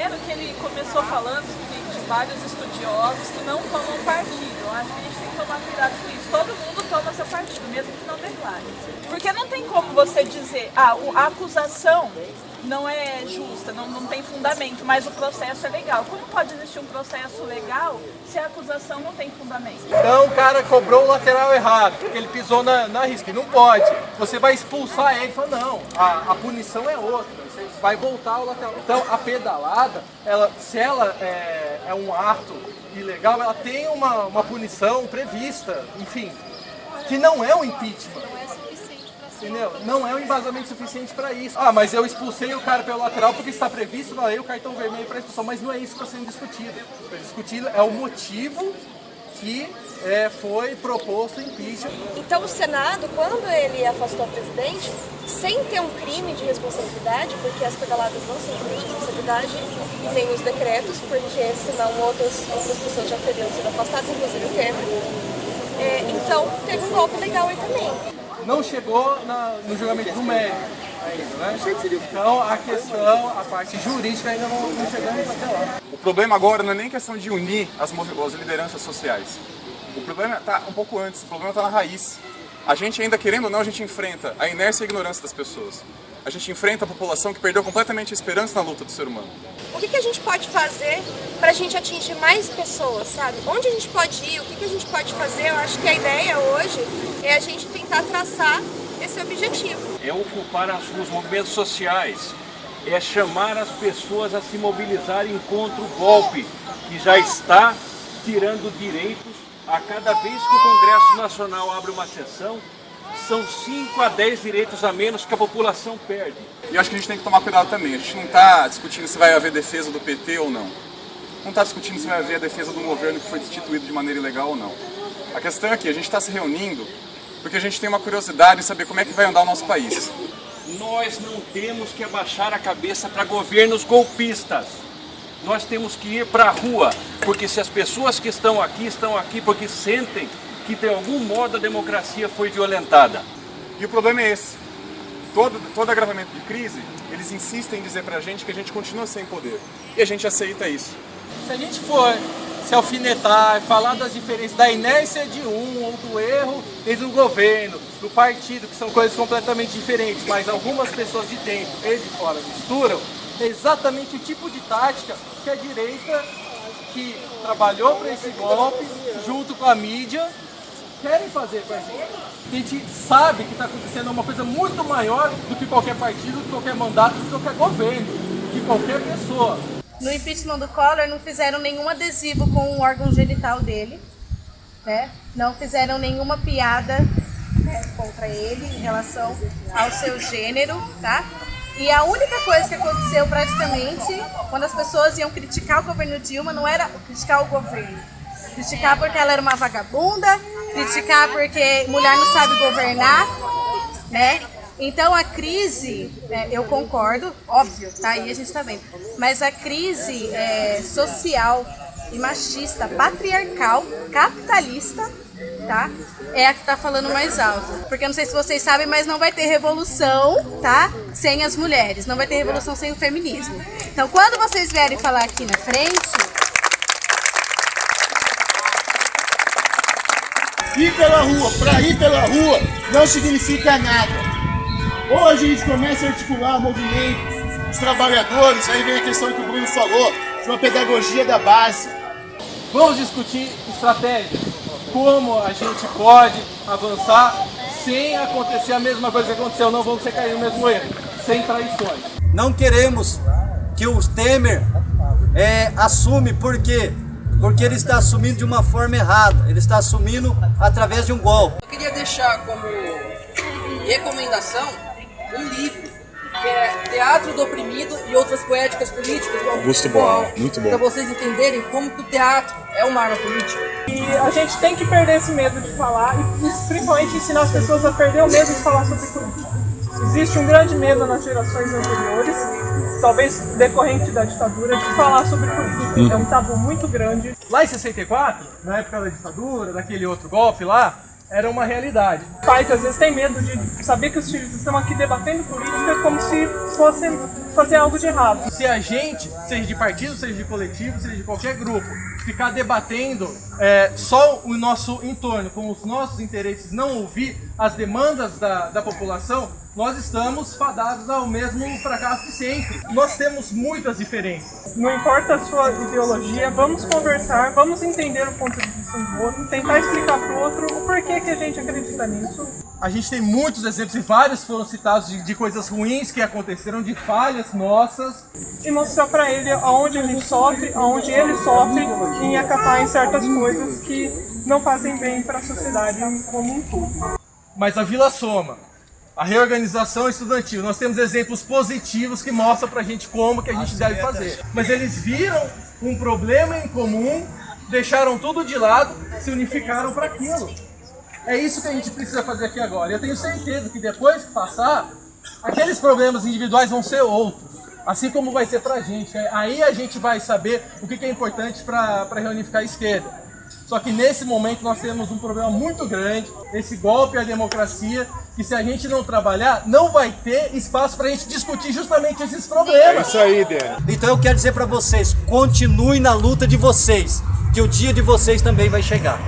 Primeiro que ele começou falando de vários estudiosos que não tomam partido. Eu acho que a gente tem que tomar cuidado com isso. Todo mundo toma seu partido, mesmo que não declare. Porque não tem como você dizer, a acusação não é justa, não tem fundamento, mas o processo é legal. Como pode existir um processo legal se a acusação não tem fundamento? Então o cara cobrou o lateral errado, porque ele pisou na risca. Não pode. Você vai expulsar ele e fala, não, a punição é outra. Você vai voltar ao lateral. Então a pedalada, se ela é um ato ilegal, ela tem uma punição prevista, enfim, que não é um impeachment. Entendeu? Não é um embasamento suficiente para isso. Ah, mas eu expulsei o cara pelo lateral porque está previsto na lei o cartão vermelho para expulsão. Mas não é isso que está sendo discutido. O que está discutido é o motivo que foi proposto o impeachment. Então o Senado, quando ele afastou o presidente, sem ter um crime de responsabilidade, porque as pedaladas não são crime de responsabilidade, e nem os decretos, porque senão outras pessoas já teriam sido afastadas, inclusive o Temer. Então teve um golpe legal aí também. Não chegou no julgamento do mérito ainda, né? Então a parte jurídica ainda não chegamos até lá. O problema agora não é nem questão de unir as lideranças sociais. O problema está um pouco antes, o problema está na raiz. A gente ainda, querendo ou não, a gente enfrenta a inércia e a ignorância das pessoas. A gente enfrenta a população que perdeu completamente a esperança na luta do ser humano. O que a gente pode fazer para a gente atingir mais pessoas, sabe? Onde a gente pode ir, o que a gente pode fazer? Eu acho que a ideia hoje é a gente tentar traçar esse objetivo. É ocupar as ruas, movimentos sociais, é chamar as pessoas a se mobilizarem contra o golpe, que já está tirando direitos. A cada vez que o Congresso Nacional abre uma sessão, são 5 a 10 direitos a menos que a população perde. E eu acho que a gente tem que tomar cuidado também. A gente não está discutindo se vai haver defesa do PT ou não. Não está discutindo se vai haver a defesa de um governo que foi destituído de maneira ilegal ou não. A questão é que a gente está se reunindo porque a gente tem uma curiosidade em saber como é que vai andar o nosso país. Nós não temos que abaixar a cabeça para governos golpistas. Nós temos que ir para a rua, porque se as pessoas que estão aqui porque sentem que de algum modo a democracia foi violentada. E o problema é esse. Todo agravamento de crise, eles insistem em dizer pra gente que a gente continua sem poder. E a gente aceita isso. Se a gente for se alfinetar, falar das diferenças, da inércia de um ou do erro do governo, do partido, que são coisas completamente diferentes, mas algumas pessoas de dentro e de fora misturam, é exatamente o tipo de tática que a direita, que trabalhou para esse golpe, junto com a mídia, querem fazer com a gente. A gente sabe que está acontecendo uma coisa muito maior do que qualquer partido, do que qualquer mandato, do que qualquer governo, do que qualquer pessoa. No impeachment do Collor não fizeram nenhum adesivo com o órgão genital dele, né? Não fizeram nenhuma piada, né, contra ele em relação ao seu gênero, tá? E a única coisa que aconteceu praticamente, quando as pessoas iam criticar o governo Dilma, não era criticar o governo. Criticar porque ela era uma vagabunda, criticar porque mulher não sabe governar, né? Então a crise, eu concordo, óbvio, tá aí a gente tá vendo, mas a crise social e machista, patriarcal, capitalista, tá? É a que tá falando mais alto. Porque eu não sei se vocês sabem, mas não vai ter revolução, tá? Sem as mulheres, não vai ter revolução sem o feminismo. Então quando vocês vierem falar aqui na frente... Ir pela rua, para ir pela rua, não significa nada. Hoje a gente começa a articular movimentos, os trabalhadores, aí vem a questão que o Bruno falou, de uma pedagogia da base. Vamos discutir estratégias, como a gente pode avançar sem acontecer a mesma coisa que aconteceu, não vamos cair no mesmo erro, sem traições. Não queremos que o Temer assume, por quê? Porque ele está assumindo de uma forma errada, ele está assumindo através de um golpe. Eu queria deixar como recomendação um livro, que é Teatro do Oprimido e Outras Poéticas Políticas, do Augusto Boal, muito bom. Para vocês entenderem como que o teatro é uma arma política. E a gente tem que perder esse medo de falar e principalmente ensinar as pessoas a perder o medo de falar sobre política. Existe um grande medo nas gerações anteriores, talvez decorrente da ditadura, de falar sobre política. É um tabu muito grande. Lá em 64, na época da ditadura, daquele outro golpe lá, era uma realidade. Pais às vezes têm medo de saber que os filhos estão aqui debatendo política como se fossem fazer algo de errado. Se a gente, seja de partido, seja de coletivo, seja de qualquer grupo, ficar debatendo só o nosso entorno, com os nossos interesses, não ouvir as demandas da população, nós estamos fadados ao mesmo fracasso de sempre. Nós temos muitas diferenças. Não importa a sua ideologia, vamos conversar, vamos entender o ponto de vista do outro, tentar explicar para o outro o porquê que a gente acredita nisso. A gente tem muitos exemplos, e vários foram citados, de coisas ruins que aconteceram, de falhas nossas. E mostrar para ele aonde a gente sofre, aonde ele sofre, em acatar em certas coisas que não fazem bem para a sociedade como um todo. Mas a Vila Soma, a reorganização estudantil, nós temos exemplos positivos que mostram pra gente como que a gente deve fazer. Mas eles viram um problema em comum, deixaram tudo de lado, se unificaram para aquilo. É isso que a gente precisa fazer aqui agora. Eu tenho certeza que depois que passar, aqueles problemas individuais vão ser outros. Assim como vai ser pra gente. Aí a gente vai saber o que é importante para reunificar a esquerda. Só que nesse momento nós temos um problema muito grande, esse golpe à democracia, que se a gente não trabalhar, não vai ter espaço para a gente discutir justamente esses problemas. É isso aí, Dani. Então eu quero dizer para vocês, continuem na luta de vocês, que o dia de vocês também vai chegar.